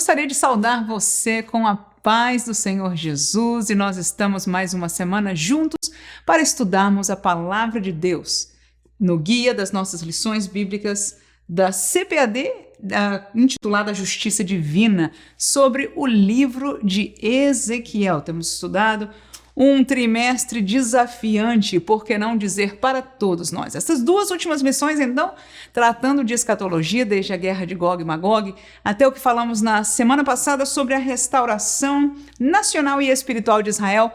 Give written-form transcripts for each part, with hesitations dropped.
Gostaria de saudar você com a paz do Senhor Jesus e nós estamos mais uma semana juntos para estudarmos a Palavra de Deus no guia das nossas lições bíblicas da CPAD, intitulada Justiça Divina, sobre o livro de Ezequiel. Temos estudado um trimestre desafiante, por que não dizer para todos nós. Essas duas últimas lições, então, tratando de escatologia, desde a guerra de Gog e Magog, até o que falamos na semana passada sobre a restauração nacional e espiritual de Israel,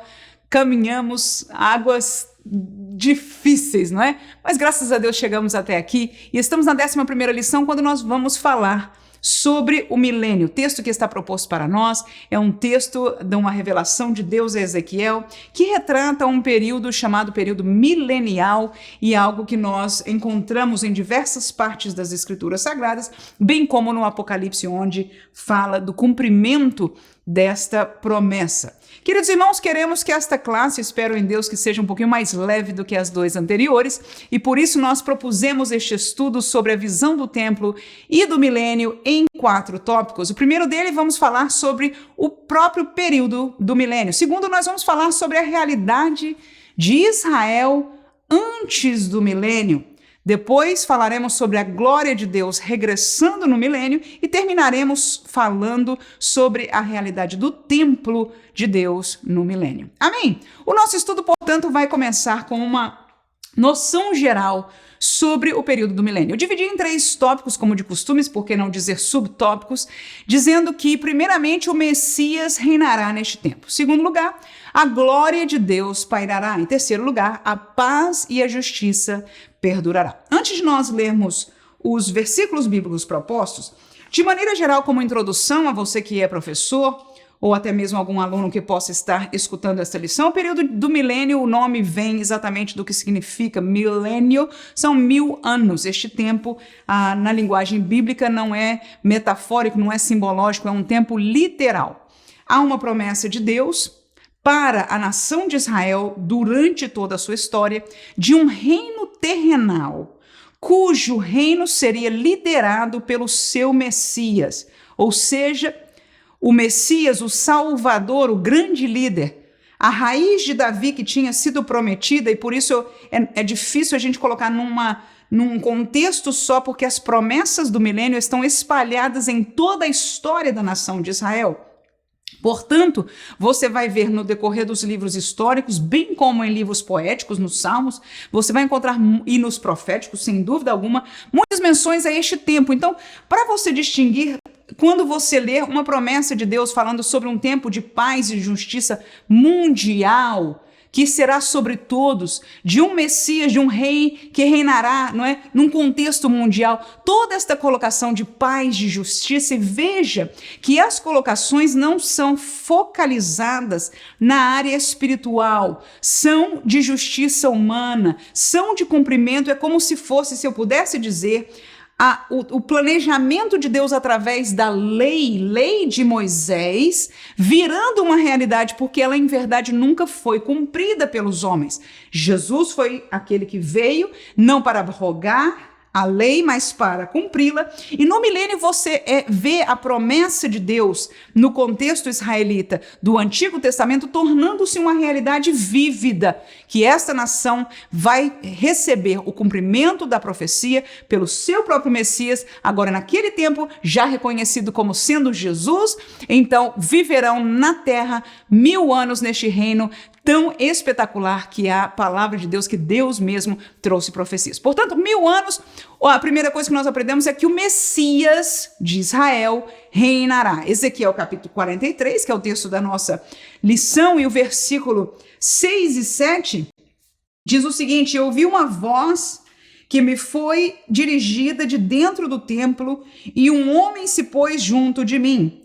caminhamos águas difíceis, não é? Mas graças a Deus chegamos até aqui e estamos na 11ª lição, quando nós vamos falar sobre o milênio. O texto que está proposto para nós é um texto de uma revelação de Deus a Ezequiel, que retrata um período chamado período milenial e algo que nós encontramos em diversas partes das Escrituras Sagradas, bem como no Apocalipse, onde fala do cumprimento desta promessa. Queridos irmãos, queremos que esta classe, espero em Deus que seja um pouquinho mais leve do que as duas anteriores, e por isso nós propusemos este estudo sobre a visão do templo e do milênio em 4 tópicos. O primeiro dele, vamos falar sobre o próprio período do milênio. O segundo, nós vamos falar sobre a realidade de Israel antes do milênio. Depois falaremos sobre a glória de Deus regressando no milênio e terminaremos falando sobre a realidade do templo de Deus no milênio. Amém? O nosso estudo, portanto, vai começar com uma noção geral sobre o período do milênio. Eu dividi em 3 tópicos, como de costumes, por que não dizer subtópicos, dizendo que, primeiramente, o Messias reinará neste tempo. Em segundo lugar, a glória de Deus pairará. Em terceiro lugar, a paz e a justiça perdurará. Antes de nós lermos os versículos bíblicos propostos, de maneira geral, como introdução a você que é professor, ou até mesmo algum aluno que possa estar escutando esta lição, o período do milênio, o nome vem exatamente do que significa milênio, são 1000 anos. Este tempo, na linguagem bíblica, não é metafórico, não é simbológico, é um tempo literal. Há uma promessa de Deus para a nação de Israel, durante toda a sua história, de um reino terrenal, cujo reino seria liderado pelo seu Messias, ou seja, o Messias, o Salvador, o grande líder, a raiz de Davi que tinha sido prometida, e por isso é difícil a gente colocar num contexto só, porque as promessas do milênio estão espalhadas em toda a história da nação de Israel. Portanto, você vai ver no decorrer dos livros históricos, bem como em livros poéticos, nos Salmos, você vai encontrar, e nos proféticos, sem dúvida alguma, muitas menções a este tempo. Então, para você distinguir, quando você ler uma promessa de Deus falando sobre um tempo de paz e justiça mundial, que será sobre todos, de um Messias, de um rei que reinará, não é, num contexto mundial, toda esta colocação de paz, de justiça, e veja que as colocações não são focalizadas na área espiritual, são de justiça humana, são de cumprimento, é como se fosse, se eu pudesse dizer, o planejamento de Deus através da lei de Moisés, virando uma realidade, porque ela em verdade nunca foi cumprida pelos homens. Jesus foi aquele que veio, não para abrogar a lei, mas para cumpri-la. E no milênio você vê a promessa de Deus no contexto israelita do Antigo Testamento tornando-se uma realidade vívida, que esta nação vai receber o cumprimento da profecia pelo seu próprio Messias, agora naquele tempo já reconhecido como sendo Jesus. Então viverão na terra 1000 anos neste reino tão espetacular que é a palavra de Deus, que Deus mesmo trouxe profecias. Portanto, 1000 anos, a primeira coisa que nós aprendemos é que o Messias de Israel reinará. Ezequiel capítulo 43, que é o texto da nossa lição, e o versículo 6 e 7, diz o seguinte: eu ouvi uma voz que me foi dirigida de dentro do templo, e um homem se pôs junto de mim.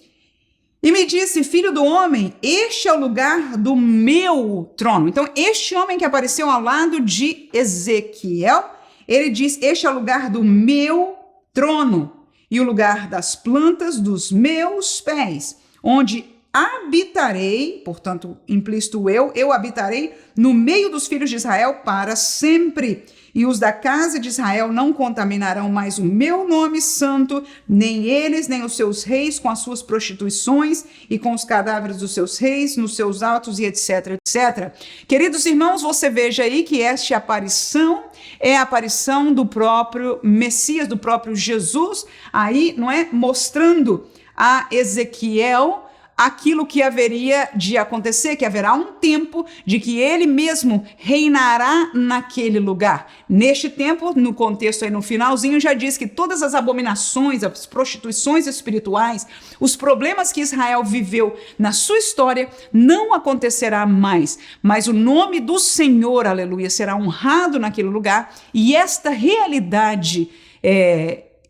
E me disse: filho do homem, este é o lugar do meu trono. Então, este homem que apareceu ao lado de Ezequiel, ele diz: este é o lugar do meu trono e o lugar das plantas dos meus pés, onde habitarei, portanto, implícito eu habitarei no meio dos filhos de Israel para sempre. e os da casa de Israel não contaminarão mais o meu nome santo, nem eles, nem os seus reis com as suas prostituições e com os cadáveres dos seus reis, nos seus altos e etc, etc. Queridos irmãos, você veja aí que esta aparição é a aparição do próprio Messias, do próprio Jesus, aí, não é? Mostrando a Ezequiel aquilo que haveria de acontecer, que haverá um tempo de que ele mesmo reinará naquele lugar. Neste tempo, no contexto aí no finalzinho, já diz que todas as abominações, as prostituições espirituais, os problemas que Israel viveu na sua história, não acontecerá mais. Mas o nome do Senhor, aleluia, será honrado naquele lugar, e esta realidade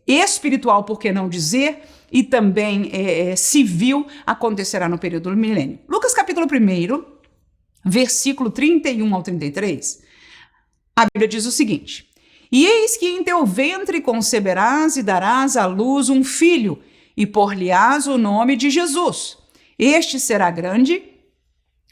espiritual, por que não dizer, e também civil, acontecerá no período do milênio. Lucas capítulo 1, versículo 31 ao 33, a Bíblia diz o seguinte: E eis que em teu ventre conceberás e darás à luz um filho, e por-lhe-ás o nome de Jesus. Este será grande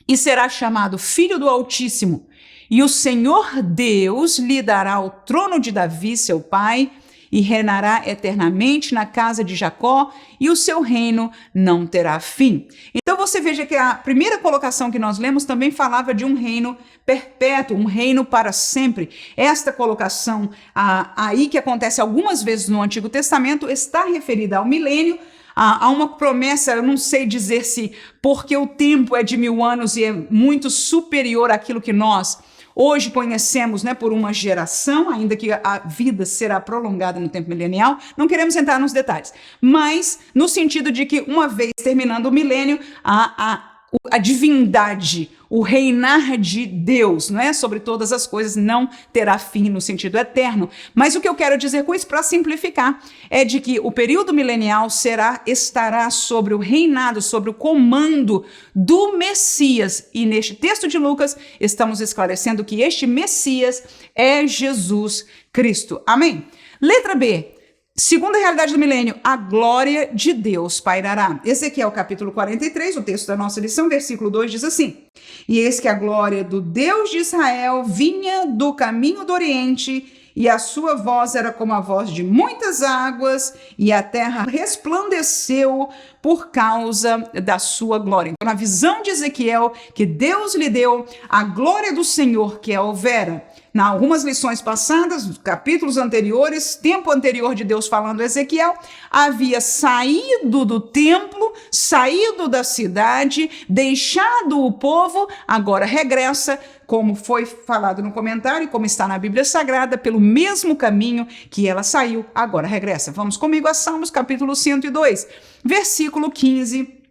e será chamado Filho do Altíssimo, e o Senhor Deus lhe dará o trono de Davi, seu pai, e reinará eternamente na casa de Jacó, e o seu reino não terá fim. Então você veja que a primeira colocação que nós lemos também falava de um reino perpétuo, um reino para sempre. Esta colocação aí que acontece algumas vezes no Antigo Testamento está referida ao milênio, a uma promessa, eu não sei dizer se porque o tempo é de 1000 anos e é muito superior àquilo que nós hoje conhecemos, né, por uma geração, ainda que a vida será prolongada no tempo milenial, não queremos entrar nos detalhes, mas no sentido de que uma vez terminando o milênio, a divindade, o reinar de Deus, não é, sobre todas as coisas, não terá fim no sentido eterno. Mas o que eu quero dizer com isso, para simplificar, é de que o período milenial estará sobre o reinado, sobre o comando do Messias. E neste texto de Lucas, estamos esclarecendo que este Messias é Jesus Cristo. Amém? Letra B. Segunda realidade do milênio, a glória de Deus pairará. Ezequiel capítulo 43, o texto da nossa lição, versículo 2 diz assim: E eis que a glória do Deus de Israel vinha do caminho do Oriente, e a sua voz era como a voz de muitas águas, e a terra resplandeceu por causa da sua glória. Então, na visão de Ezequiel, que Deus lhe deu, a glória do Senhor que houvera. Em algumas lições passadas, capítulos anteriores, tempo anterior de Deus falando a Ezequiel, havia saído do templo, saído da cidade, deixado o povo, agora regressa, como foi falado no comentário, como está na Bíblia Sagrada, pelo mesmo caminho que ela saiu, agora regressa. Vamos comigo a Salmos, capítulo 102, versículo 15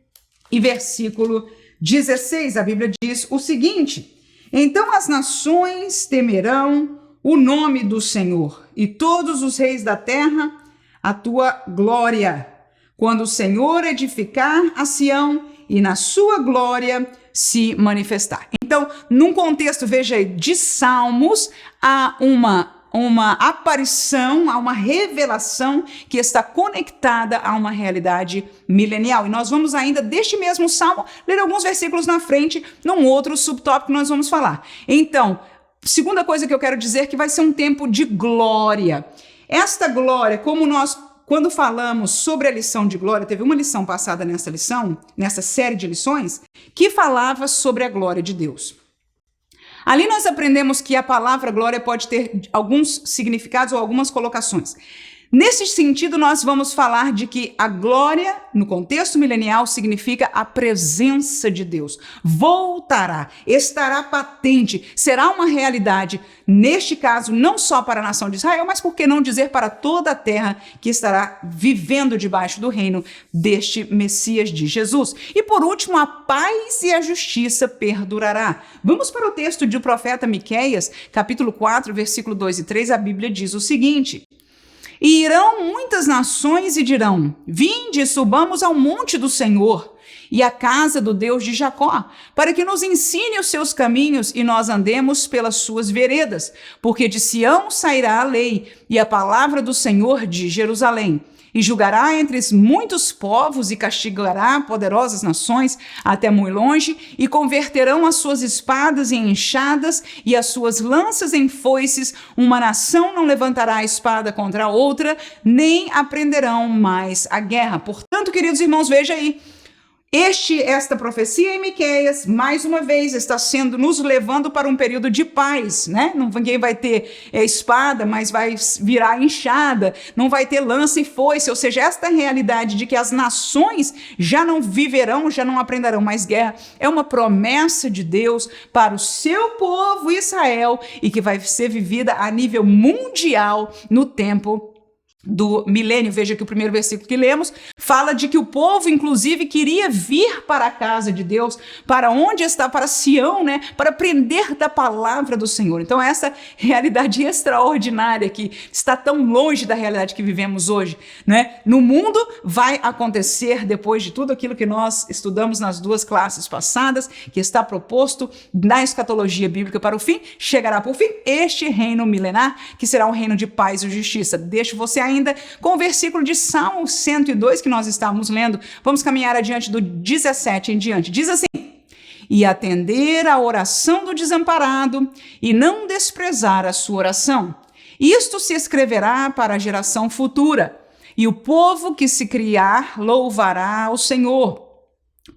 e versículo 16. A Bíblia diz o seguinte: Então as nações temerão o nome do Senhor, e todos os reis da terra a tua glória, quando o Senhor edificar a Sião e na sua glória se manifestar. Então, num contexto, veja aí, de Salmos, há uma aparição, há uma revelação que está conectada a uma realidade milenial. E nós vamos ainda, deste mesmo Salmo, ler alguns versículos na frente, num outro subtópico que nós vamos falar. Então, segunda coisa que eu quero dizer, que vai ser um tempo de glória. Esta glória, como nós, quando falamos sobre a lição de glória, teve uma lição passada nessa lição, nessa série de lições, que falava sobre a glória de Deus. Ali nós aprendemos que a palavra glória pode ter alguns significados ou algumas colocações. Nesse sentido, nós vamos falar de que a glória, no contexto milenial, significa a presença de Deus. Voltará, estará patente, será uma realidade, neste caso, não só para a nação de Israel, mas por que não dizer para toda a terra que estará vivendo debaixo do reino deste Messias de Jesus. E por último, a paz e a justiça perdurará. Vamos para o texto do profeta Miqueias, capítulo 4, versículo 2 e 3, a Bíblia diz o seguinte: E irão muitas nações e dirão: Vinde, subamos ao monte do Senhor e à casa do Deus de Jacó, para que nos ensine os seus caminhos e nós andemos pelas suas veredas. Porque de Sião sairá a lei e a palavra do Senhor de Jerusalém. E julgará entre muitos povos e castigará poderosas nações até muito longe, e converterão as suas espadas em enxadas e as suas lanças em foices. Uma nação não levantará a espada contra a outra, nem aprenderão mais a guerra. Portanto, queridos irmãos, veja aí, esta profecia em Miqueias, mais uma vez, está sendo nos levando para um período de paz, né? Ninguém vai ter espada, mas vai virar enxada, não vai ter lança e foice, ou seja, esta realidade de que as nações já não viverão, já não aprenderão mais guerra, é uma promessa de Deus para o seu povo Israel e que vai ser vivida a nível mundial no tempo do milênio. Veja que o primeiro versículo que lemos fala de que o povo, inclusive, queria vir para a casa de Deus, para onde está, para Sião, né, para aprender da palavra do Senhor. Então, essa realidade extraordinária que está tão longe da realidade que vivemos hoje, né, no mundo, vai acontecer depois de tudo aquilo que nós estudamos nas duas classes passadas, que está proposto na escatologia bíblica para o fim, chegará por fim este reino milenar, que será um reino de paz e justiça. Deixo você ainda com o versículo de Salmo 102 que nós estávamos lendo. Vamos caminhar adiante do 17 em diante. Diz assim: e atender à oração do desamparado e não desprezar a sua oração. Isto se escreverá para a geração futura, e o povo que se criar louvará o Senhor.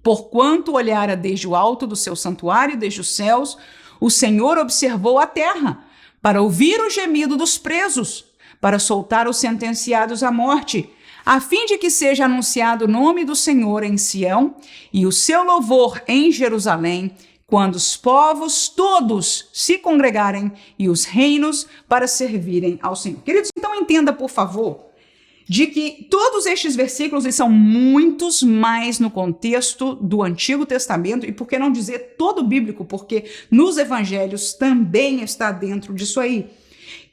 Porquanto olhara desde o alto do seu santuário, desde os céus, o Senhor observou a terra, para ouvir o gemido dos presos, para soltar os sentenciados à morte, a fim de que seja anunciado o nome do Senhor em Sião e o seu louvor em Jerusalém, quando os povos todos se congregarem e os reinos para servirem ao Senhor. Queridos, então entenda, por favor, de que todos estes versículos são muitos mais no contexto do Antigo Testamento, e por que não dizer todo bíblico, porque nos evangelhos também está dentro disso aí.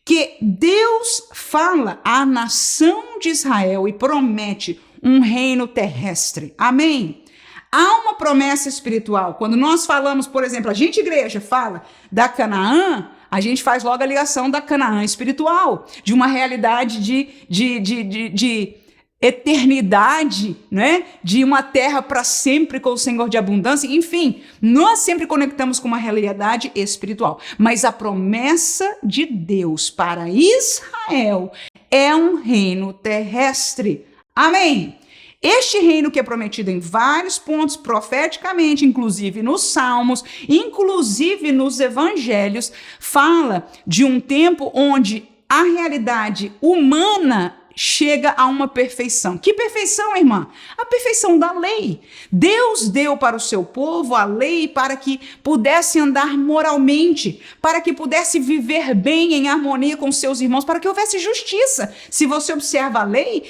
Que Deus fala à nação de Israel e promete um reino terrestre. Amém? Há uma promessa espiritual. Quando nós falamos, por exemplo, a gente, igreja, fala da Canaã, a gente faz logo a ligação da Canaã espiritual, de uma realidade de eternidade, né? De uma terra para sempre com o Senhor de abundância. Enfim, nós sempre conectamos com uma realidade espiritual. Mas a promessa de Deus para Israel é um reino terrestre. Amém? Este reino que é prometido em vários pontos profeticamente, inclusive nos Salmos, inclusive nos Evangelhos, fala de um tempo onde a realidade humana chega a uma perfeição. Que perfeição, irmã? A perfeição da lei. Deus deu para o seu povo a lei para que pudesse andar moralmente, para que pudesse viver bem em harmonia com seus irmãos, para que houvesse justiça. Se você observa a lei,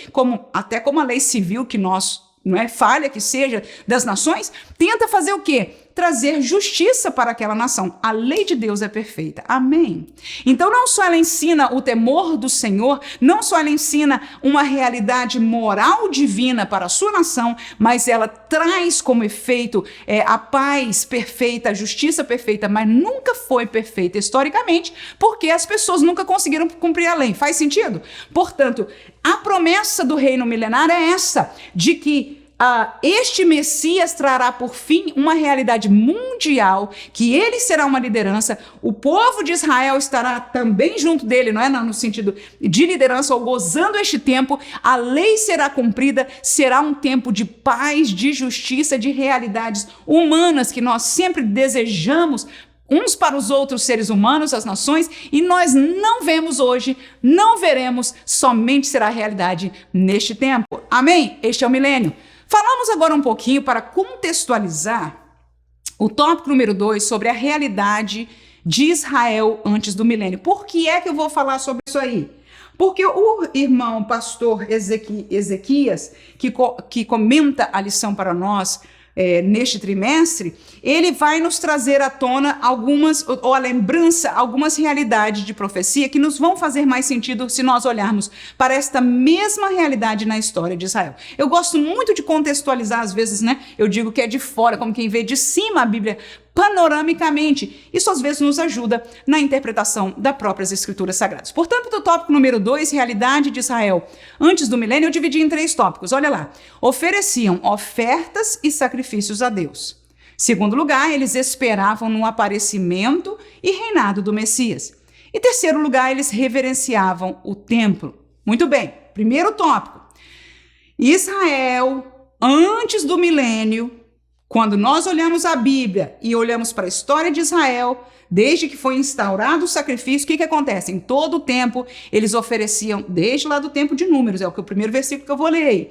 até como a lei civil que nós, não é falha que seja, das nações, tenta fazer o quê? Trazer justiça para aquela nação. A lei de Deus é perfeita. Amém? Então, não só ela ensina o temor do Senhor, não só ela ensina uma realidade moral divina para a sua nação, mas ela traz como efeito a paz perfeita, a justiça perfeita, mas nunca foi perfeita historicamente, porque as pessoas nunca conseguiram cumprir a lei. Faz sentido? Portanto, a promessa do reino milenar é essa, de que este Messias trará por fim uma realidade mundial, que ele será uma liderança, o povo de Israel estará também junto dele, não é no sentido de liderança ou gozando este tempo, a lei será cumprida, será um tempo de paz, de justiça, de realidades humanas que nós sempre desejamos uns para os outros seres humanos, as nações, e nós não vemos hoje, não veremos, somente será a realidade neste tempo. Amém? Este é o milênio. Falamos agora um pouquinho para contextualizar o tópico número 2 sobre a realidade de Israel antes do milênio. Por que é que eu vou falar sobre isso aí? Porque o irmão pastor Ezequias, que comenta a lição para nós neste trimestre, ele vai nos trazer à tona ou a lembrança, algumas realidades de profecia que nos vão fazer mais sentido se nós olharmos para esta mesma realidade na história de Israel. Eu gosto muito de contextualizar, às vezes, né? Eu digo que é de fora, como quem vê de cima a Bíblia, panoramicamente. Isso às vezes nos ajuda na interpretação das próprias escrituras sagradas. Portanto, do tópico número 2, realidade de Israel antes do milênio, eu dividi em 3 tópicos. Olha lá. Ofereciam ofertas e sacrifícios a Deus. Segundo lugar, eles esperavam no aparecimento e reinado do Messias. E terceiro lugar, eles reverenciavam o templo. Muito bem, primeiro tópico. Israel, antes do milênio, quando nós olhamos a Bíblia e olhamos para a história de Israel, desde que foi instaurado o sacrifício, o que acontece? Em todo o tempo, eles ofereciam, desde lá do tempo de Números, é o primeiro versículo que eu vou ler aí.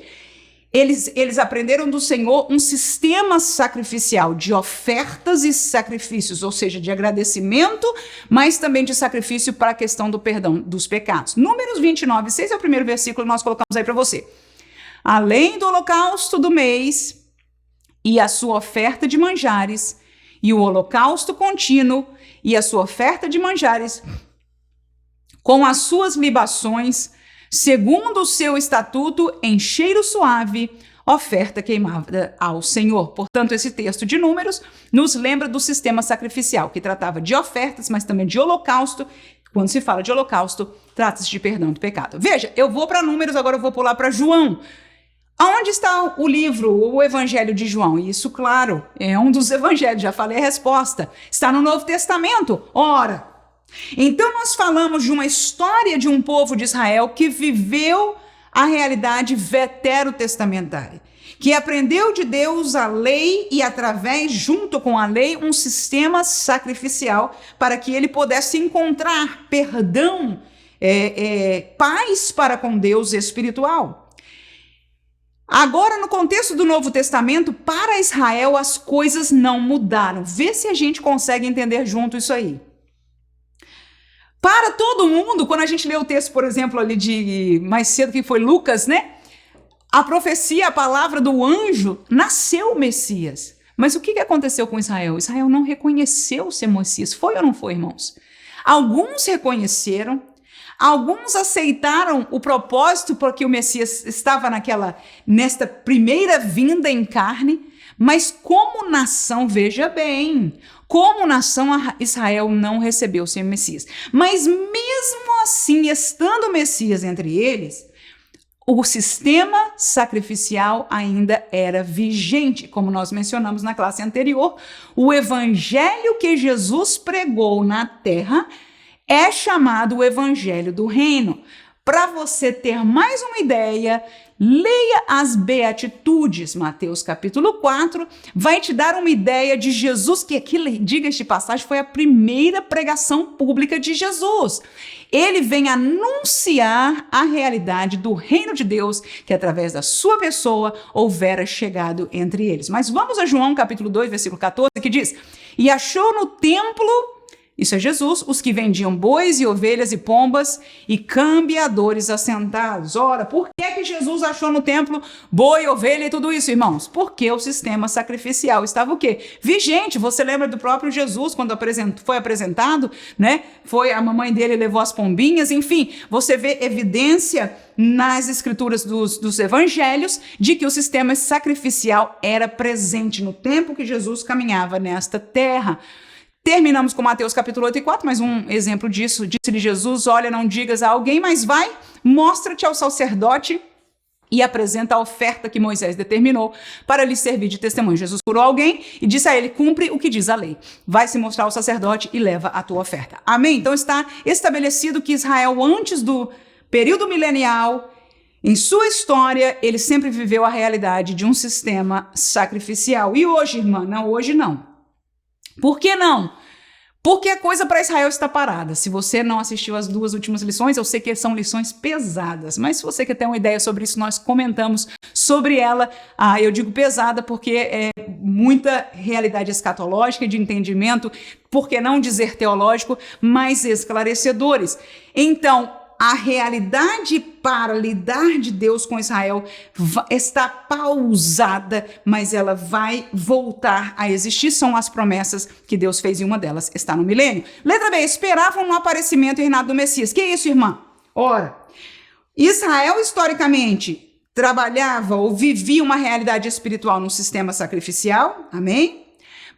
Eles aprenderam do Senhor um sistema sacrificial de ofertas e sacrifícios, ou seja, de agradecimento, mas também de sacrifício para a questão do perdão dos pecados. Números 29, 6 é o primeiro versículo que nós colocamos aí para você. Além do holocausto do mês e a sua oferta de manjares, e o holocausto contínuo e a sua oferta de manjares, com as suas libações, segundo o seu estatuto, em cheiro suave, oferta queimada ao Senhor. Portanto, esse texto de Números nos lembra do sistema sacrificial, que tratava de ofertas, mas também de holocausto. Quando se fala de holocausto, trata-se de perdão do pecado. Veja, eu vou para Números, agora eu vou pular para João. Aonde está o livro, o Evangelho de João? Isso, claro, é um dos evangelhos, já falei a resposta. Está no Novo Testamento. Ora, então nós falamos de uma história de um povo de Israel que viveu a realidade veterotestamentária, que aprendeu de Deus a lei e através, junto com a lei, um sistema sacrificial para que ele pudesse encontrar perdão, paz para com Deus espiritual. Agora, no contexto do Novo Testamento, para Israel as coisas não mudaram. Vê se a gente consegue entender junto isso aí. Para todo mundo, quando a gente lê o texto, por exemplo, ali de mais cedo, que foi Lucas, né? A profecia, a palavra do anjo, nasceu o Messias. Mas o que aconteceu com Israel? Israel não reconheceu ser Messias. Foi ou não foi, irmãos? Alguns reconheceram, alguns aceitaram o propósito porque o Messias estava nesta primeira vinda em carne, mas como nação, veja bem, como nação Israel não recebeu o seu Messias. Mas mesmo assim, estando o Messias entre eles, o sistema sacrificial ainda era vigente, como nós mencionamos na classe anterior. O evangelho que Jesus pregou na terra é chamado o Evangelho do Reino. Para você ter mais uma ideia, leia as Beatitudes, Mateus capítulo 4, vai te dar uma ideia de Jesus, que aqui, diga-se de passagem, foi a primeira pregação pública de Jesus. Ele vem anunciar a realidade do reino de Deus, que através da sua pessoa houvera chegado entre eles. Mas vamos a João capítulo 2, versículo 14, que diz: E achou no templo, isso é Jesus, os que vendiam bois e ovelhas e pombas e cambiadores assentados. Ora, por que Jesus achou no templo boi, ovelha e tudo isso, irmãos? Porque o sistema sacrificial estava o quê? Vigente. Você lembra do próprio Jesus, quando foi apresentado, né? A mamãe dele levou as pombinhas, enfim. Você vê evidência nas escrituras dos evangelhos de que o sistema sacrificial era presente no tempo que Jesus caminhava nesta terra. Terminamos com Mateus capítulo 8 e 4, mais um exemplo disso. Disse-lhe Jesus: olha, não digas a alguém, mas vai, mostra-te ao sacerdote e apresenta a oferta que Moisés determinou para lhe servir de testemunho. Jesus curou alguém e disse a ele: cumpre o que diz a lei. Vai se mostrar ao sacerdote e leva a tua oferta. Amém? Então está estabelecido que Israel, antes do período milenial, em sua história, ele sempre viveu a realidade de um sistema sacrificial. E hoje, irmã? Não, hoje não. Por que não? Porque a coisa para Israel está parada. Se você não assistiu às 2 últimas lições, eu sei que são lições pesadas, mas se você quer ter uma ideia sobre isso, nós comentamos sobre ela. Eu digo pesada porque é muita realidade escatológica, de entendimento, por que não dizer teológico, mais esclarecedores. Então, a realidade para lidar de Deus com Israel está pausada, mas ela vai voltar a existir. São as promessas que Deus fez e uma delas está no milênio. Letra B, esperavam no aparecimento e reinado do Messias. Que é isso, irmã? Ora, Israel historicamente trabalhava ou vivia uma realidade espiritual num sistema sacrificial, amém?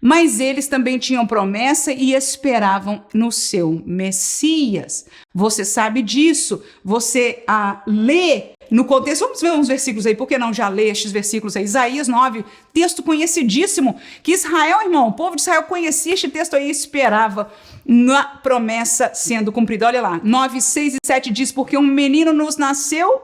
Mas eles também tinham promessa e esperavam no seu Messias. Você sabe disso, você lê no contexto, vamos ver uns versículos aí, por que não já lê estes versículos aí? Isaías 9, texto conhecidíssimo, que Israel, irmão, o povo de Israel conhecia este texto aí e esperava na promessa sendo cumprida. Olha lá, 9, 6 e 7 diz, porque um menino nos nasceu,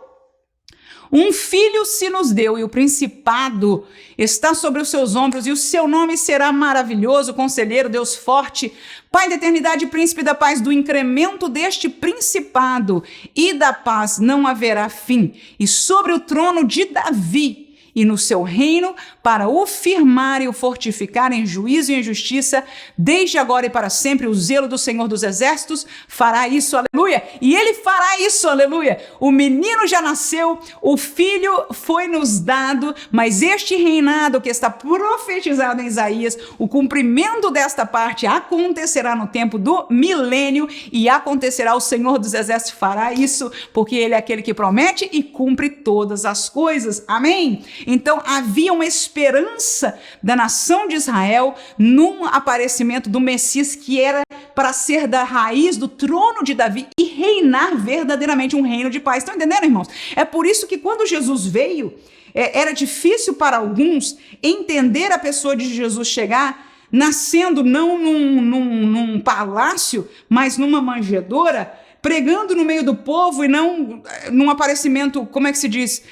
um filho se nos deu, e o principado está sobre os seus ombros, e o seu nome será maravilhoso, conselheiro, Deus forte, Pai da eternidade, príncipe da paz. Do incremento deste principado e da paz não haverá fim, e sobre o trono de Davi e no seu reino, para o firmar e o fortificar em juízo e em justiça, desde agora e para sempre. O zelo do Senhor dos Exércitos fará isso, aleluia, e ele fará isso, aleluia. O menino já nasceu, o filho foi nos dado, mas este reinado que está profetizado em Isaías, o cumprimento desta parte acontecerá no tempo do milênio, e acontecerá, o Senhor dos Exércitos fará isso, porque ele é aquele que promete e cumpre todas as coisas, amém? Então havia uma esperança da nação de Israel num aparecimento do Messias que era para ser da raiz do trono de Davi e reinar verdadeiramente um reino de paz. Estão entendendo, irmãos? É por isso que quando Jesus veio, era difícil para alguns entender a pessoa de Jesus chegar nascendo não num palácio, mas numa manjedoura, pregando no meio do povo e não num aparecimento, como é que se diz,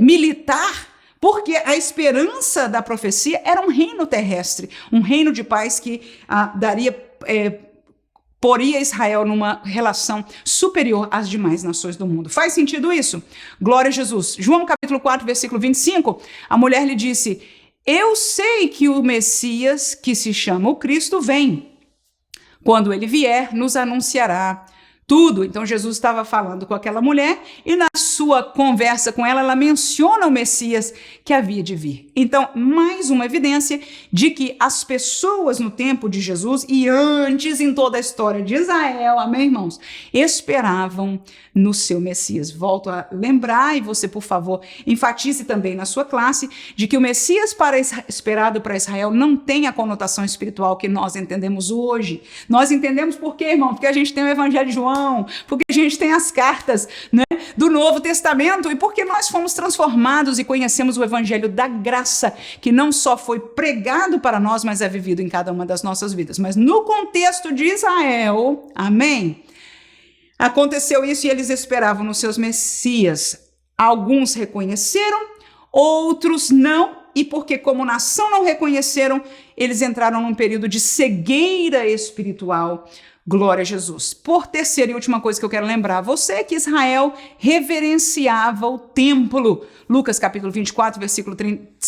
militar, porque a esperança da profecia era um reino terrestre, um reino de paz que poria Israel numa relação superior às demais nações do mundo. Faz sentido isso? Glória a Jesus. João capítulo 4, versículo 25, a mulher lhe disse, eu sei que o Messias, que se chama o Cristo, vem. Quando ele vier, nos anunciará tudo. Então Jesus estava falando com aquela mulher e na sua conversa com ela, ela menciona o Messias que havia de vir. Então, mais uma evidência de que as pessoas no tempo de Jesus e antes em toda a história de Israel, amém, irmãos, esperavam no seu Messias. Volto a lembrar, e você, por favor, enfatize também na sua classe, de que o Messias esperado para Israel não tem a conotação espiritual que nós entendemos hoje. Nós entendemos por quê, irmão? Porque a gente tem o Evangelho de João, porque a gente tem as cartas, né, do Novo Testamento, e porque nós fomos transformados e conhecemos o Evangelho da graça, que não só foi pregado para nós, mas é vivido em cada uma das nossas vidas. Mas no contexto de Israel, amém, aconteceu isso e eles esperavam nos seus Messias. Alguns reconheceram, outros não, e porque como nação não reconheceram, eles entraram num período de cegueira espiritual. Glória a Jesus. Por terceira e última coisa que eu quero lembrar a você é que Israel reverenciava o templo. Lucas capítulo 24, versículo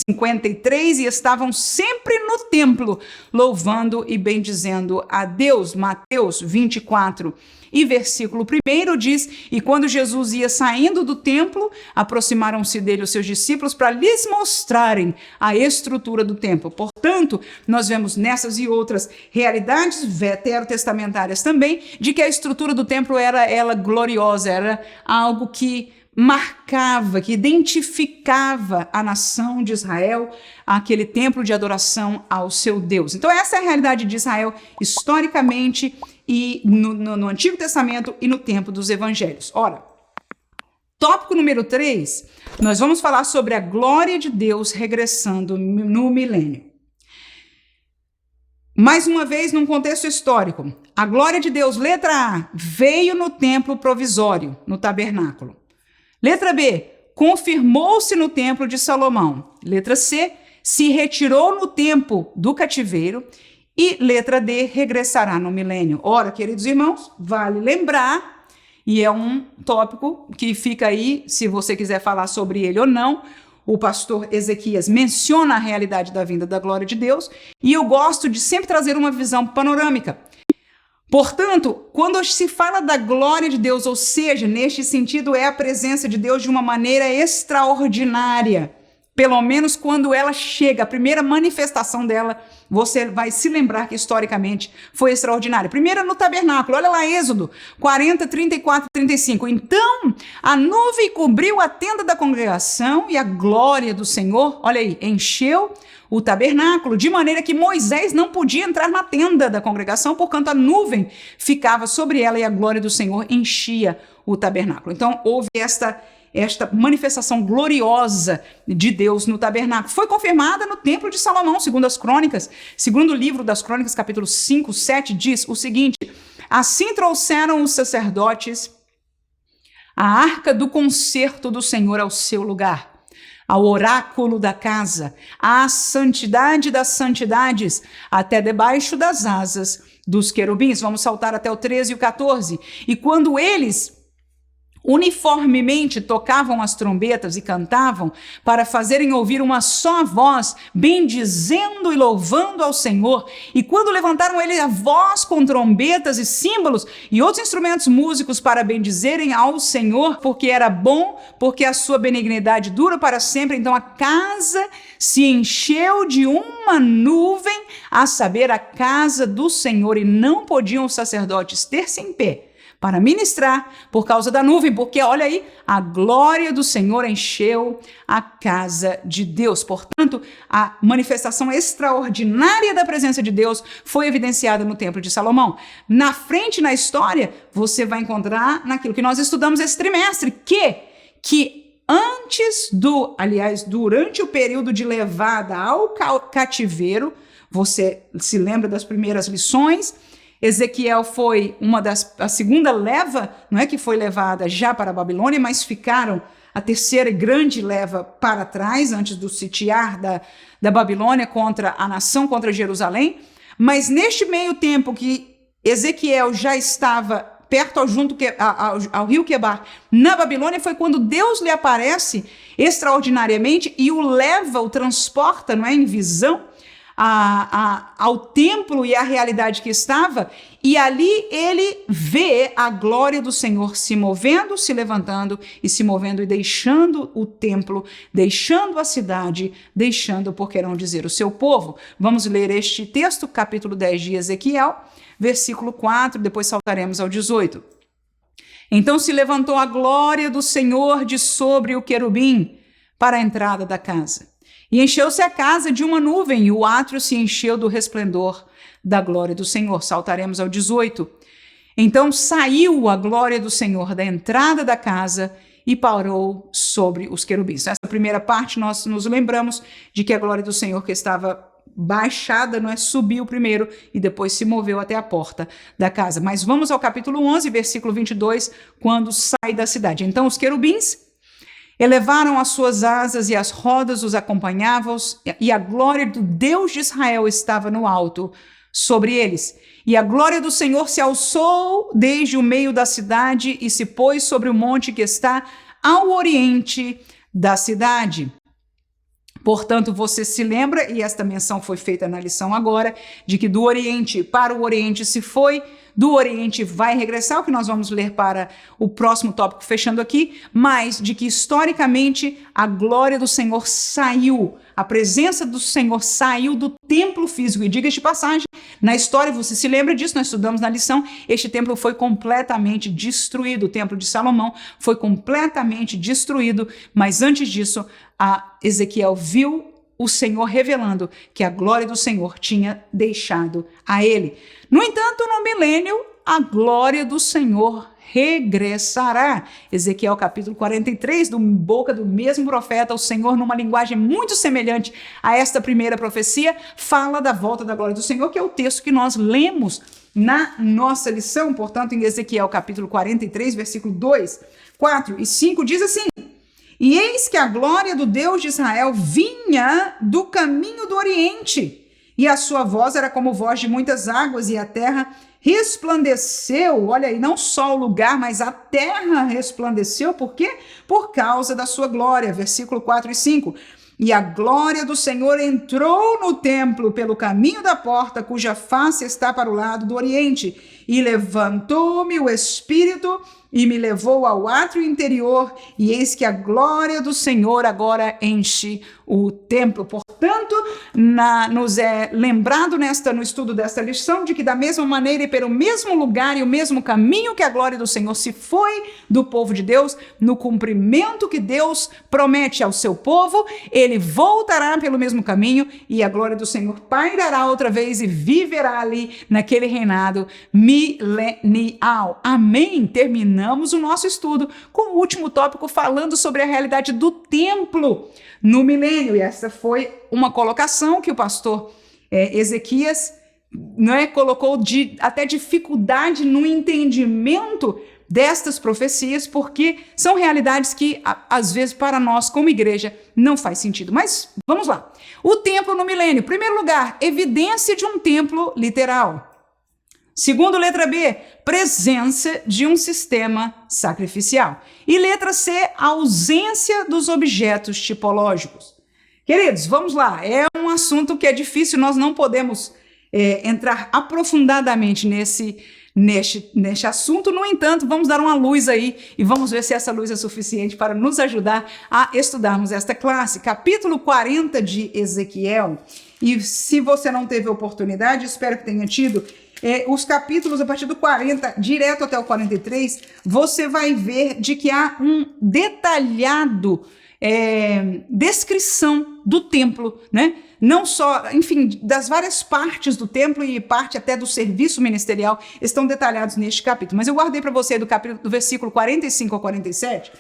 53, e estavam sempre no templo, louvando e bendizendo a Deus. Mateus 24 e versículo 1 diz, e quando Jesus ia saindo do templo, aproximaram-se dele os seus discípulos para lhes mostrarem a estrutura do templo. Portanto, nós vemos nessas e outras realidades veterotestamentárias também, de que a estrutura do templo era ela gloriosa, era algo que marcava, que identificava a nação de Israel, aquele templo de adoração ao seu Deus. Então essa é a realidade de Israel historicamente e no Antigo Testamento e no tempo dos evangelhos. Ora, tópico número 3, nós vamos falar sobre a glória de Deus regressando no milênio. Mais uma vez, num contexto histórico, a glória de Deus, letra A, veio no templo provisório, no tabernáculo. Letra B, confirmou-se no templo de Salomão. Letra C, se retirou no tempo do cativeiro. E letra D, regressará no milênio. Ora, queridos irmãos, vale lembrar, e é um tópico que fica aí, se você quiser falar sobre ele ou não, o pastor Ezequias menciona a realidade da vinda da glória de Deus, e eu gosto de sempre trazer uma visão panorâmica. Portanto, quando se fala da glória de Deus, ou seja, neste sentido, é a presença de Deus de uma maneira extraordinária. pelo menos quando ela chega, a primeira manifestação dela, você vai se lembrar que historicamente foi extraordinária. Primeiro no tabernáculo, olha lá Êxodo 40, 34, 35. Então a nuvem cobriu a tenda da congregação e a glória do Senhor, olha aí, encheu o tabernáculo, de maneira que Moisés não podia entrar na tenda da congregação, porquanto a nuvem ficava sobre ela e a glória do Senhor enchia o tabernáculo. Então houve esta manifestação gloriosa de Deus no tabernáculo. Foi confirmada no templo de Salomão, segundo as crônicas. Segundo o livro das crônicas, capítulo 5, 7, diz o seguinte: assim trouxeram os sacerdotes a arca do concerto do Senhor ao seu lugar, ao oráculo da casa, à santidade das santidades, até debaixo das asas dos querubins. Vamos saltar até o 13 e o 14. E quando eles uniformemente tocavam as trombetas e cantavam para fazerem ouvir uma só voz, bendizendo e louvando ao Senhor. E quando levantaram ele a voz com trombetas e símbolos e outros instrumentos músicos para bendizerem ao Senhor, porque era bom, porque a sua benignidade dura para sempre. Então a casa se encheu de uma nuvem, a saber, a casa do Senhor, e não podiam os sacerdotes ter-se em pé para ministrar por causa da nuvem, porque olha aí, a glória do Senhor encheu a casa de Deus. Portanto, a manifestação extraordinária da presença de Deus foi evidenciada no Templo de Salomão. Na frente, na história, você vai encontrar naquilo que nós estudamos esse trimestre, que durante o período de levada ao cativeiro, você se lembra das primeiras lições, Ezequiel foi a segunda leva, não é que foi levada já para a Babilônia, mas ficaram a terceira grande leva para trás, antes do sitiar da Babilônia contra a nação, contra Jerusalém. Mas neste meio tempo que Ezequiel já estava perto ao rio Quebar, na Babilônia, foi quando Deus lhe aparece extraordinariamente e o transporta, não é, em visão, ao templo e à realidade que estava, e ali ele vê a glória do Senhor se movendo, se levantando e se movendo e deixando o templo, deixando a cidade, deixando, por que não dizer, o seu povo. Vamos ler este texto, capítulo 10 de Ezequiel, versículo 4, depois saltaremos ao 18. Então se levantou a glória do Senhor de sobre o querubim para a entrada da casa. E encheu-se a casa de uma nuvem, e o átrio se encheu do resplendor da glória do Senhor. Saltaremos ao 18. Então saiu a glória do Senhor da entrada da casa e parou sobre os querubins. Nessa primeira parte nós nos lembramos de que a glória do Senhor que estava baixada, não é, subiu primeiro e depois se moveu até a porta da casa. Mas vamos ao capítulo 11, versículo 22, quando sai da cidade. Então os querubins elevaram as suas asas e as rodas os acompanhavam, e a glória do Deus de Israel estava no alto sobre eles. E a glória do Senhor se alçou desde o meio da cidade e se pôs sobre o monte que está ao oriente da cidade. Portanto, você se lembra, e esta menção foi feita na lição agora, de que do Oriente para o Oriente se foi, do Oriente vai regressar, o que nós vamos ler para o próximo tópico, fechando aqui, mas de que historicamente a glória do Senhor saiu, a presença do Senhor saiu do templo físico. E diga de passagem, na história, você se lembra disso, nós estudamos na lição, este templo foi completamente destruído, o templo de Salomão foi completamente destruído, mas antes disso, Ezequiel viu o Senhor revelando que a glória do Senhor tinha deixado a ele. No entanto, no milênio, a glória do Senhor regressará. Ezequiel capítulo 43, do boca do mesmo profeta, o Senhor, numa linguagem muito semelhante a esta primeira profecia, fala da volta da glória do Senhor, que é o texto que nós lemos na nossa lição. Portanto, em Ezequiel capítulo 43, versículo 2, 4 e 5, diz assim: e eis que a glória do Deus de Israel vinha do caminho do Oriente, e a sua voz era como voz de muitas águas, e a terra resplandeceu. Olha aí, não só o lugar, mas a terra resplandeceu. Por quê? Por causa da sua glória. Versículo 4 e 5. E a glória do Senhor entrou no templo pelo caminho da porta, cuja face está para o lado do Oriente. E levantou-me o Espírito e me levou ao átrio interior, e eis que a glória do Senhor agora enche o templo. Portanto, nos é lembrado no estudo desta lição de que da mesma maneira e pelo mesmo lugar e o mesmo caminho que a glória do Senhor se foi do povo de Deus, no cumprimento que Deus promete ao seu povo, ele voltará pelo mesmo caminho e a glória do Senhor pairará outra vez e viverá ali naquele reinado milenial. Amém? Terminamos o nosso estudo com o último tópico falando sobre a realidade do templo no milênio. E essa foi uma colocação que o pastor Ezequias colocou até dificuldade no entendimento destas profecias, porque são realidades que, às vezes, para nós, como igreja, não faz sentido. Mas vamos lá. O templo no milênio. Em primeiro lugar, evidência de um templo literal. Segundo, letra B, presença de um sistema sacrificial. E letra C, ausência dos objetos tipológicos. Queridos, vamos lá. É um assunto que é difícil, nós não podemos entrar aprofundadamente neste assunto. No entanto, vamos dar uma luz aí e vamos ver se essa luz é suficiente para nos ajudar a estudarmos esta classe. Capítulo 40 de Ezequiel. E se você não teve oportunidade, espero que tenha tido, os capítulos a partir do 40, direto até o 43, você vai ver de que há um detalhado descrição do templo, né? Não só, enfim, das várias partes do templo e parte até do serviço ministerial estão detalhados neste capítulo. Mas eu guardei para você do versículo 45 ao 47,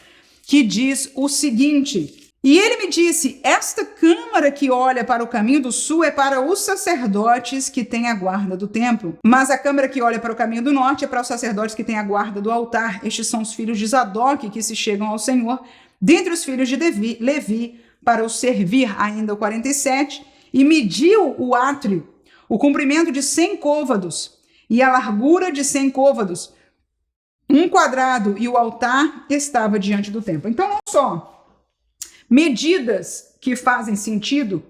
que diz o seguinte: e ele me disse, esta câmara que olha para o caminho do sul é para os sacerdotes que têm a guarda do templo, mas a câmara que olha para o caminho do norte é para os sacerdotes que têm a guarda do altar. Estes são os filhos de Zadok que se chegam ao Senhor, dentre os filhos de Levi, para o servir. Ainda o 47, e mediu o átrio, o comprimento de 100 côvados e a largura de 100 côvados, 1 quadrado, e o altar estava diante do templo. Então, não só medidas que fazem sentido,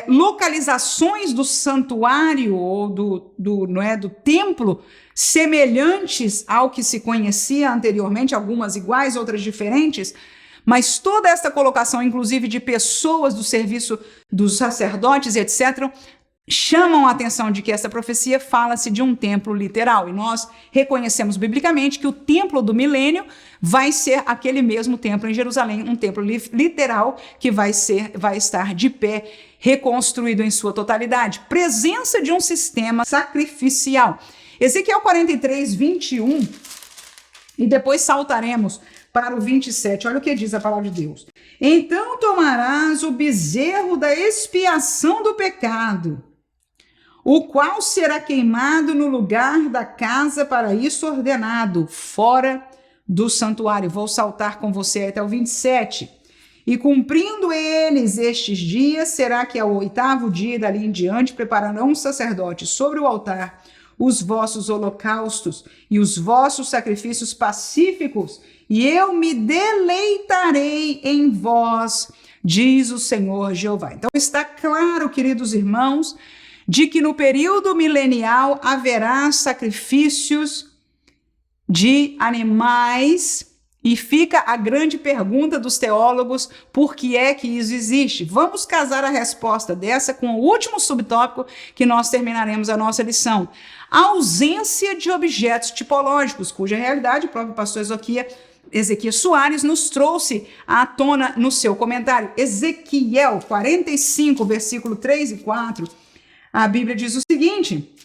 localizações do santuário ou do templo semelhantes ao que se conhecia anteriormente, algumas iguais, outras diferentes, mas toda esta colocação, inclusive de pessoas do serviço dos sacerdotes, etc., chamam a atenção de que essa profecia fala-se de um templo literal. E nós reconhecemos biblicamente que o templo do milênio vai ser aquele mesmo templo em Jerusalém, um templo literal que vai estar de pé, reconstruído em sua totalidade. Presença de um sistema sacrificial. Ezequiel 43, 21, e depois saltaremos para o 27. Olha o que diz a palavra de Deus. Então tomarás o bezerro da expiação do pecado, o qual será queimado no lugar da casa para isso ordenado, fora do santuário. Vou saltar com você até o 27. E cumprindo eles estes dias, será que ao 8º dia dali em diante prepararão os sacerdotes sobre o altar os vossos holocaustos e os vossos sacrifícios pacíficos, e eu me deleitarei em vós, diz o Senhor Jeová. Então está claro, queridos irmãos, de que no período milenial haverá sacrifícios de animais, e fica a grande pergunta dos teólogos: por que é que isso existe? Vamos casar a resposta dessa com o último subtópico que nós terminaremos a nossa lição. A ausência de objetos tipológicos, cuja realidade o próprio pastor Ezequias Soares nos trouxe à tona no seu comentário. Ezequiel 45, versículo 3 e 4, a Bíblia diz o seguinte: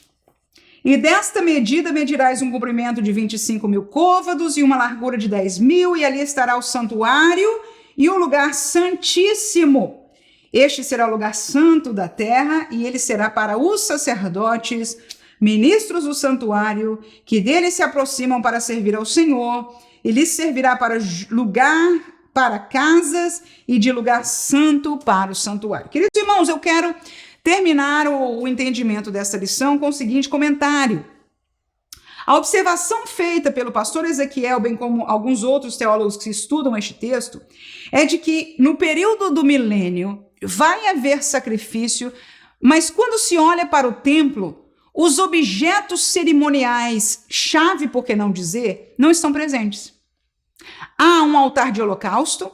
e desta medida medirás um comprimento de 25.000 côvados e uma largura de 10.000, e ali estará o santuário e o lugar santíssimo. Este será o lugar santo da terra, e ele será para os sacerdotes, ministros do santuário, que dele se aproximam para servir ao Senhor. Ele servirá para lugar, para casas, e de lugar santo para o santuário. Queridos irmãos, eu quero terminar o entendimento dessa lição com o seguinte comentário. A observação feita pelo pastor Ezequiel, bem como alguns outros teólogos que estudam este texto, é de que no período do milênio vai haver sacrifício, mas quando se olha para o templo os objetos cerimoniais, chave por que não dizer, não estão presentes. Há um altar de holocausto,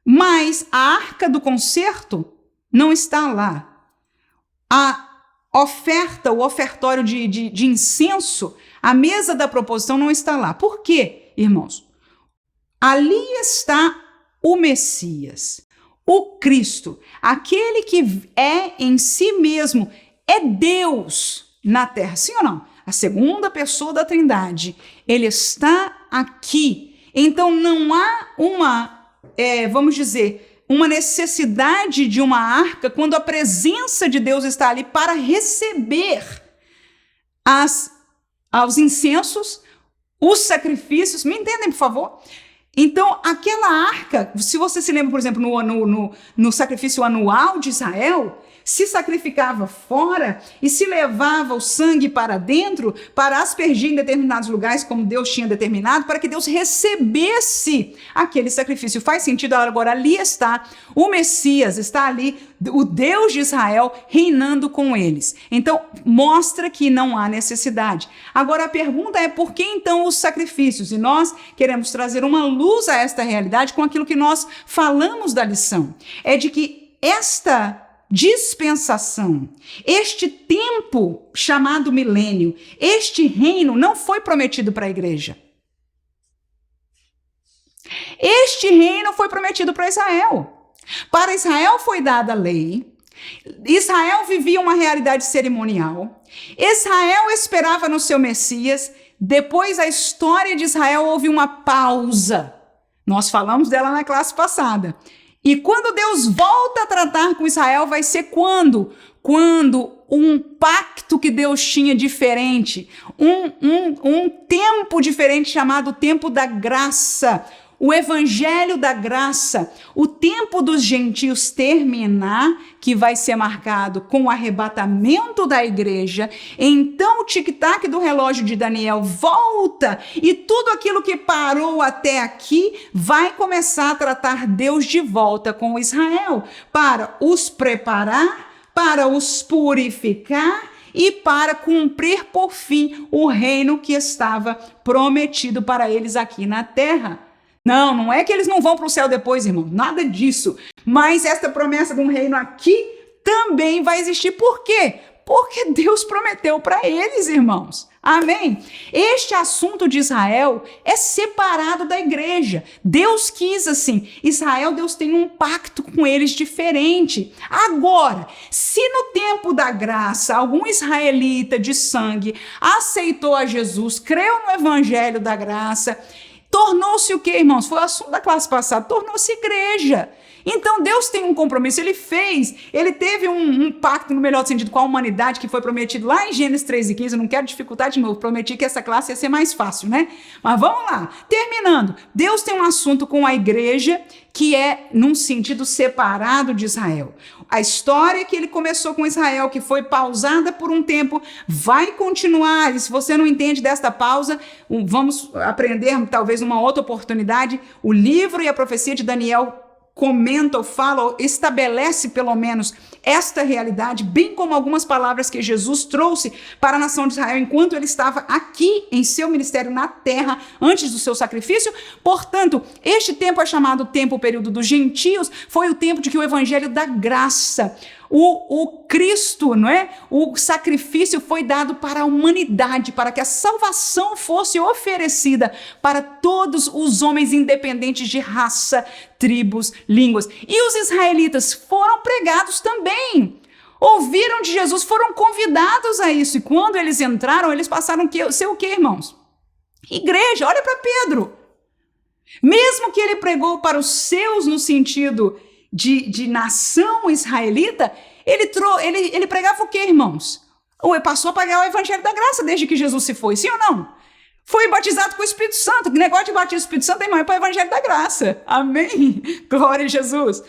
mas a arca do concerto não está lá. A oferta, o ofertório de incenso, a mesa da proposição não está lá. Por quê, irmãos? Ali está o Messias, o Cristo, aquele que é em si mesmo, é Deus na terra. Sim ou não? A segunda pessoa da Trindade, ele está aqui. Então não há vamos dizer, uma necessidade de uma arca quando a presença de Deus está ali para receber aos incensos, os sacrifícios. Me entendem, por favor? Então, aquela arca, se você se lembra, por exemplo, no sacrifício anual de Israel, se sacrificava fora e se levava o sangue para dentro para aspergir em determinados lugares, como Deus tinha determinado, para que Deus recebesse aquele sacrifício. Faz sentido? Agora, ali está o Messias, está ali o Deus de Israel reinando com eles. Então, mostra que não há necessidade. Agora, a pergunta é por que então os sacrifícios? E nós queremos trazer uma luz a esta realidade com aquilo que nós falamos da lição. É de que esta dispensação, este tempo chamado milênio, este reino não foi prometido para a igreja. Este reino foi prometido para Israel. Para Israel foi dada a lei. Israel vivia uma realidade cerimonial. Israel esperava no seu Messias. Depois da história de Israel houve uma pausa. Nós falamos dela na classe passada. E quando Deus volta a tratar com Israel, vai ser quando? Quando um pacto que Deus tinha diferente, um tempo diferente chamado tempo da graça, o evangelho da graça, o tempo dos gentios terminar, que vai ser marcado com o arrebatamento da igreja. Então o tic-tac do relógio de Daniel volta e tudo aquilo que parou até aqui vai começar a tratar Deus de volta com Israel, para os preparar, para os purificar e para cumprir por fim o reino que estava prometido para eles aqui na terra. Não é que eles não vão para o céu depois, irmão, nada disso. Mas esta promessa de um reino aqui também vai existir. Por quê? Porque Deus prometeu para eles, irmãos. Amém? Este assunto de Israel é separado da igreja. Deus quis assim. Israel, Deus tem um pacto com eles diferente. Agora, se no tempo da graça algum israelita de sangue aceitou a Jesus, creu no evangelho da graça, tornou-se o quê, irmãos? Foi o assunto da classe passada. Tornou-se igreja. Então Deus tem um compromisso. Ele teve um pacto, no melhor sentido, com a humanidade, que foi prometido lá em Gênesis 3:15. Eu não quero dificultar de novo. Prometi que essa classe ia ser mais fácil, né? Mas vamos lá. Terminando. Deus tem um assunto com a igreja que é num sentido separado de Israel. A história que ele começou com Israel, que foi pausada por um tempo, vai continuar. E se você não entende desta pausa, vamos aprender talvez numa outra oportunidade. O livro e a profecia de Daniel comenta ou fala, ou estabelece pelo menos esta realidade, bem como algumas palavras que Jesus trouxe para a nação de Israel enquanto ele estava aqui em seu ministério na terra, antes do seu sacrifício. Portanto, este tempo é chamado tempo, o período dos gentios, foi o tempo de que o evangelho da graça, o Cristo, não é? O sacrifício foi dado para a humanidade, para que a salvação fosse oferecida para todos os homens, independentes de raça, tribos, línguas. E os israelitas foram pregados também. Ouviram de Jesus, foram convidados a isso. E quando eles entraram, eles passaram a ser o quê, irmãos? Igreja. Olha para Pedro. Mesmo que ele pregou para os seus no sentido de nação israelita, ele pregava o quê, irmãos? Ou passou a pregar o evangelho da graça desde que Jesus se foi, sim ou não? Foi batizado com o Espírito Santo. Que negócio de batismo do Espírito Santo, irmão, é para o evangelho da graça. Amém? Glória a Jesus.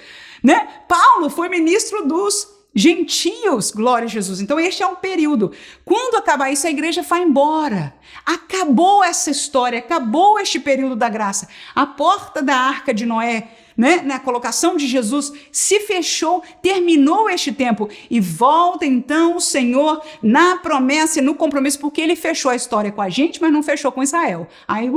Né? Paulo foi ministro dos gentios, glória a Jesus. Então este é um período. Quando acabar isso, a igreja vai embora. Acabou essa história, acabou este período da graça. A porta da arca de Noé, né, na colocação de Jesus, se fechou, terminou este tempo e volta então o Senhor na promessa e no compromisso, porque ele fechou a história com a gente, mas não fechou com Israel. Aí,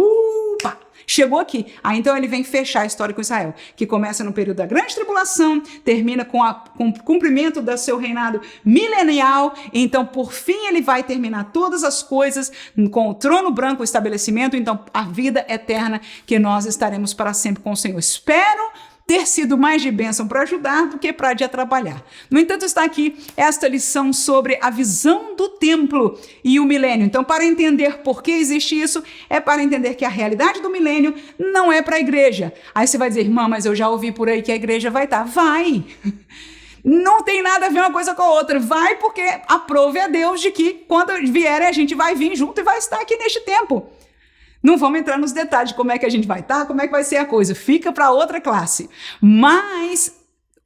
chegou aqui. Aí então ele vem fechar a história com Israel, que começa no período da grande tribulação, termina com o cumprimento do seu reinado milenial, então por fim ele vai terminar todas as coisas com o trono branco, o estabelecimento, então a vida eterna que nós estaremos para sempre com o Senhor. Espero ter sido mais de bênção para ajudar do que para de atrapalhar. No entanto, está aqui esta lição sobre a visão do templo e o milênio. Então, para entender por que existe isso, é para entender que a realidade do milênio não é para a igreja. Aí você vai dizer, irmã, mas eu já ouvi por aí que a igreja vai estar. Vai! Não tem nada a ver uma coisa com a outra. Vai porque aprove a Deus de que quando vierem a gente vai vir junto e vai estar aqui neste tempo. Não vamos entrar nos detalhes de como é que a gente vai estar, como é que vai ser a coisa. Fica para outra classe. Mas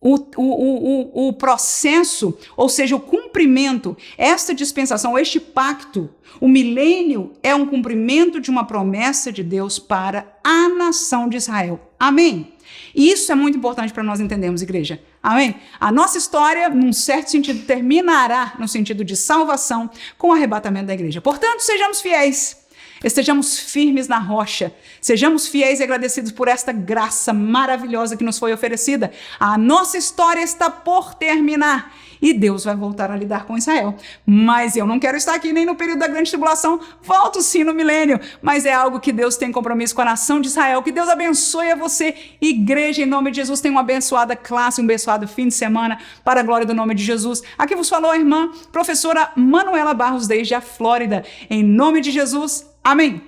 o processo, ou seja, o cumprimento, esta dispensação, este pacto, o milênio é um cumprimento de uma promessa de Deus para a nação de Israel. Amém? E isso é muito importante para nós entendermos, igreja. Amém? A nossa história, num certo sentido, terminará no sentido de salvação com o arrebatamento da igreja. Portanto, sejamos fiéis. Estejamos firmes na rocha, sejamos fiéis e agradecidos por esta graça maravilhosa que nos foi oferecida. A nossa história está por terminar e Deus vai voltar a lidar com Israel. Mas eu não quero estar aqui nem no período da grande tribulação, volto sim no milênio, mas é algo que Deus tem compromisso com a nação de Israel. Que Deus abençoe a você, igreja, em nome de Jesus. Tenha uma abençoada classe, um abençoado fim de semana, para a glória do nome de Jesus. Aqui vos falou a irmã professora Manuela Barros, desde a Flórida. Em nome de Jesus, amém.